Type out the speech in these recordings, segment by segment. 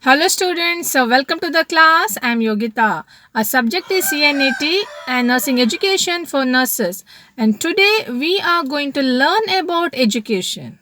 Hello students, welcome to the class. I am Yogitha. Our subject is CNAT and nursing education for nurses. And today we are going to learn about education.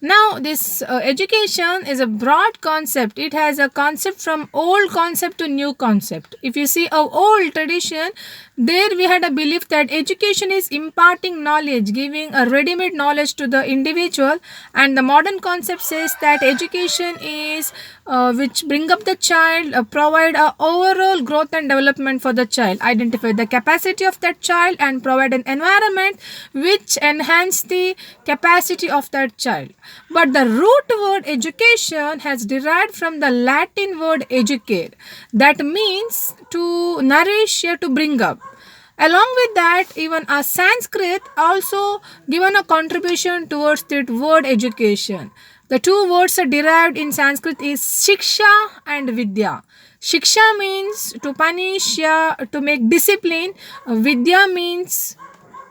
Now, this education is a broad concept. It has a concept from old concept to new concept. If you see our old tradition, there we had a belief that education is imparting knowledge, giving a ready-made knowledge to the individual, and the modern concept says that education is which bring up the child, provide a overall growth and development for the child, identify the capacity of that child, and provide an environment which enhance the capacity of that child. But the root word education has derived from the Latin word educate, that means to nourish or to bring up. Along with that, even a Sanskrit also given a contribution towards that word education. The two words are derived in Sanskrit is shiksha and vidya. Shiksha means to punish, to make discipline. Vidya means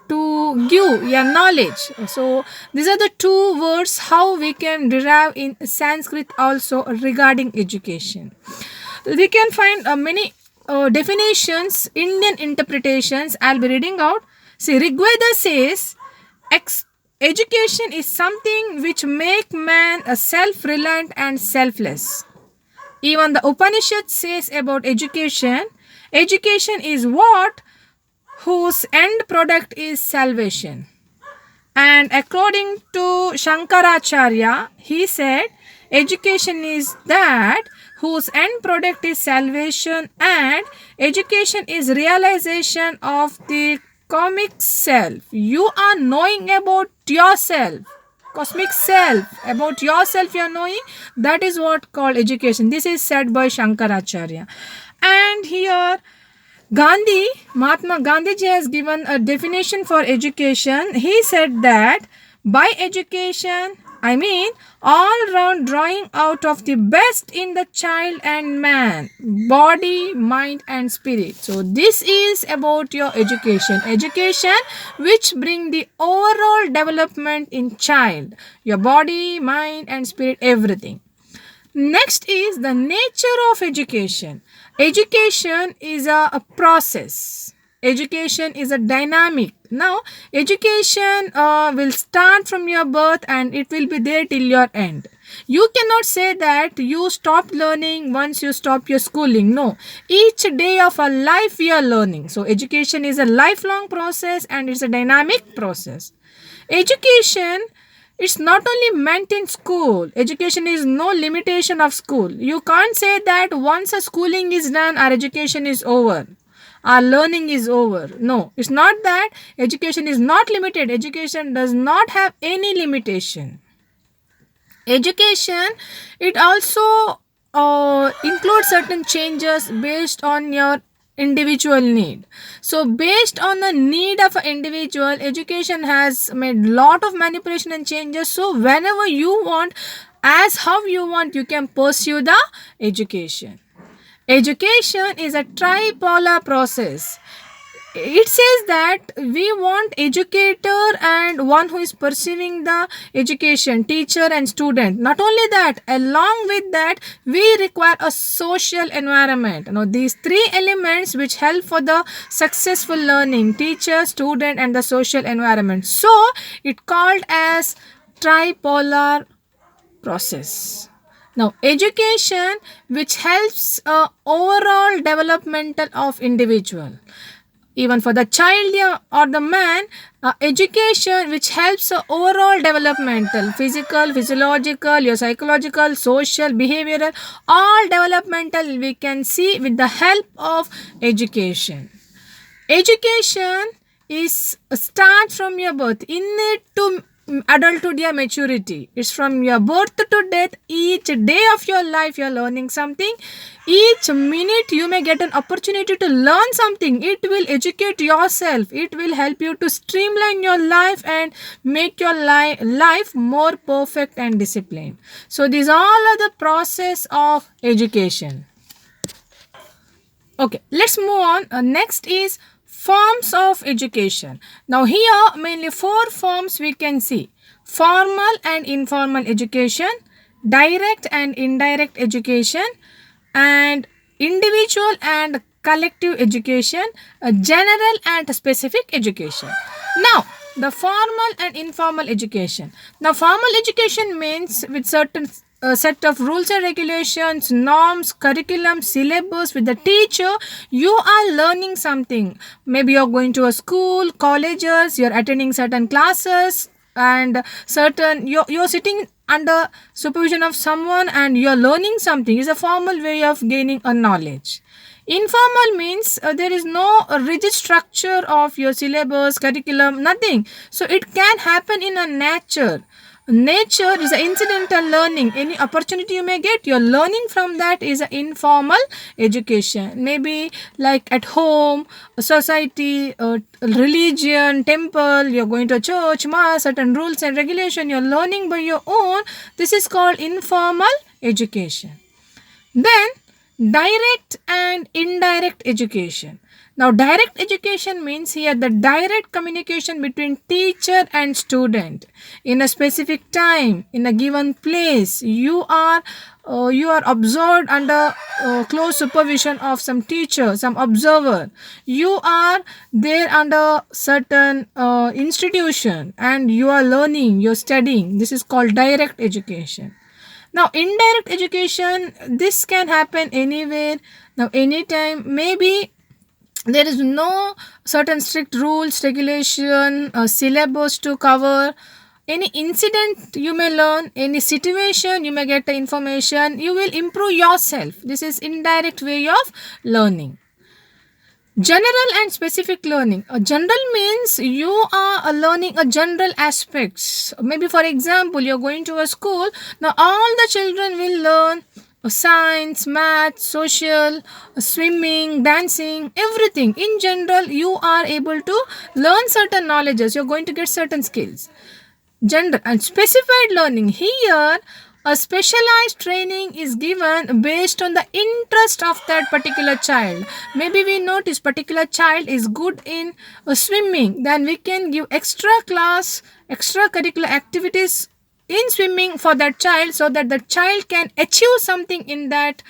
to give your knowledge. So these are the two words how we can derive in Sanskrit also regarding education. We can find many definitions, Indian interpretations. I'll be reading out. See, Rigveda says education is something which make man a self-reliant and selfless. Even the Upanishad says about education, education is what whose end product is salvation. And according to Shankaracharya, he said, education is that whose end product is salvation, and education is realization of the cosmic self. You are knowing about yourself. Cosmic self, about yourself you are knowing, that is what called education. This is said by Shankaracharya. And here Mahatma Gandhiji has given a definition for education. He said that by education, I mean all round drawing out of the best in the child and man, body, mind and spirit. So this is about your education. Education which bring the overall development in child, your body, mind and spirit, everything. Next is the nature of education. Education is a process. Education is a dynamic. Now, education will start from your birth and it will be there till your end. You cannot say that you stop learning once you stop your schooling. No, each day of our life we are learning. So, education is a lifelong process and it's a dynamic process. Education, it's not only meant in school. Education is no limitation of school. You can't say that once a schooling is done, our education is over. Our learning is over. No, it's not that. Education is not limited. Education does not have any limitation. Education, it also includes certain changes based on your individual need. So based on the need of an individual, education has made lot of manipulation and changes. So whenever you want, as how you want, you can pursue the education. Education is a tripolar process. It says that we want educator and one who is pursuing the education, teacher and student. Not only that, along with that, we require a social environment. Now these three elements which help for the successful learning, teacher, student and the social environment. So it called as tripolar process. Now, education which helps overall developmental of individual. Even for the child or the man, education which helps overall developmental, physical, physiological, your psychological, social, behavioral, all developmental we can see with the help of education. Education is start from your birth, innate to adulthood or maturity. It's from your birth to death. Each day of your life you are learning something. Each minute you may get an opportunity to learn something. It will educate yourself. It will help you to streamline your life and make your life more perfect and disciplined. So these all are the process of education. Okay, let's move on. Next is forms of education. Now here mainly four forms we can see: formal and informal education, direct and indirect education, and individual and collective education, general and specific education. Now, the formal and informal education. Now, formal education means with certain set of rules and regulations, norms, curriculum, syllabus. With the teacher, you are learning something. Maybe you're going to a school, colleges, you're attending certain classes, and certain you're sitting under supervision of someone and you're learning something. Is a formal way of gaining a knowledge. Informal means there is no rigid structure of your syllabus, curriculum, nothing. So it can happen in a nature. Nature is an incidental learning. Any opportunity you may get, your learning from that is an informal education. Maybe like at home, a society, a religion, temple, you're going to a church, mass, certain rules and regulation, you're learning by your own. This is called informal education. Then direct and indirect education. Now, direct education means here the direct communication between teacher and student in a specific time, in a given place. You are observed under close supervision of some teacher, some observer. You are there under certain institution and you are learning, you're studying. This is called direct education. Now, indirect education, this can happen anywhere, now anytime. Maybe there is no certain strict rules, regulation, syllabus to cover. Any incident you may learn, any situation you may get the information, you will improve yourself. This is indirect way of learning. General and specific learning. A general means you are learning a general aspects. Maybe for example, you're going to a school. Now all the children will learn science, math, social, swimming, dancing, everything. In general, you are able to learn certain knowledges. You're going to get certain skills. General and specified learning. Here, a specialized training is given based on the interest of that particular child. Maybe we notice particular child is good in swimming, then we can give extra class, extracurricular activities in swimming for that child so that the child can achieve something in that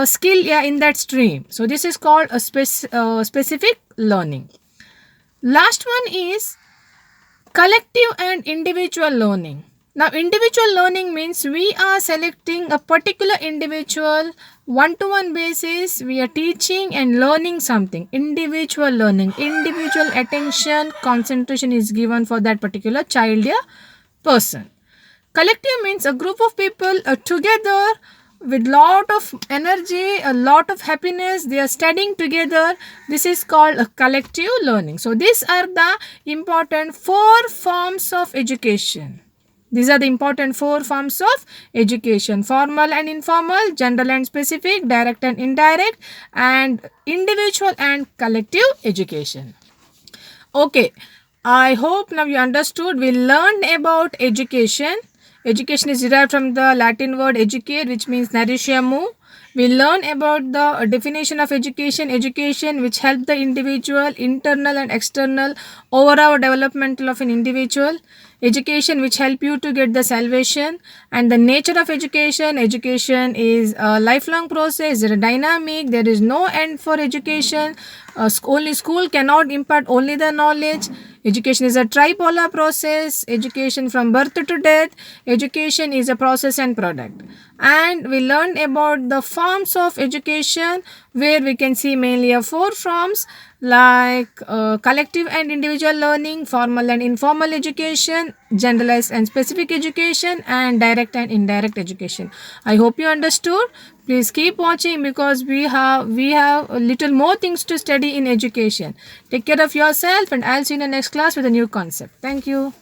skill, in that stream. So this is called a specific learning. Last one is collective and individual learning. Now, individual learning means we are selecting a particular individual one-to-one basis. We are teaching and learning something. Individual learning, individual attention, concentration is given for that particular child, person. Collective means a group of people together with lot of energy, a lot of happiness. They are studying together. This is called a collective learning. So these are the important 4 forms of education. These are the important 4 forms of education: formal and informal, general and specific, direct and indirect, and individual and collective education. Okay, I hope now you understood. We learned about education. Education is derived from the Latin word educare, which means nourish or move. We learn about the definition of education. Education which help the individual, internal and external, overall developmental of an individual. Education which help you to get the salvation. And the nature of education. Education is a lifelong process. It is dynamic. There is no end for education. Only school cannot impart only the knowledge. Education is a tripolar process. Education from birth to death. Education is a process and product. And we learned about the forms of education, where we can see mainly 4 forms like collective and individual learning, formal and informal education, generalized and specific education, and direct and indirect education. I hope you understood. Please keep watching because we have a little more things to study in education. Take care of yourself and I'll see you in the next class with a new concept. Thank you.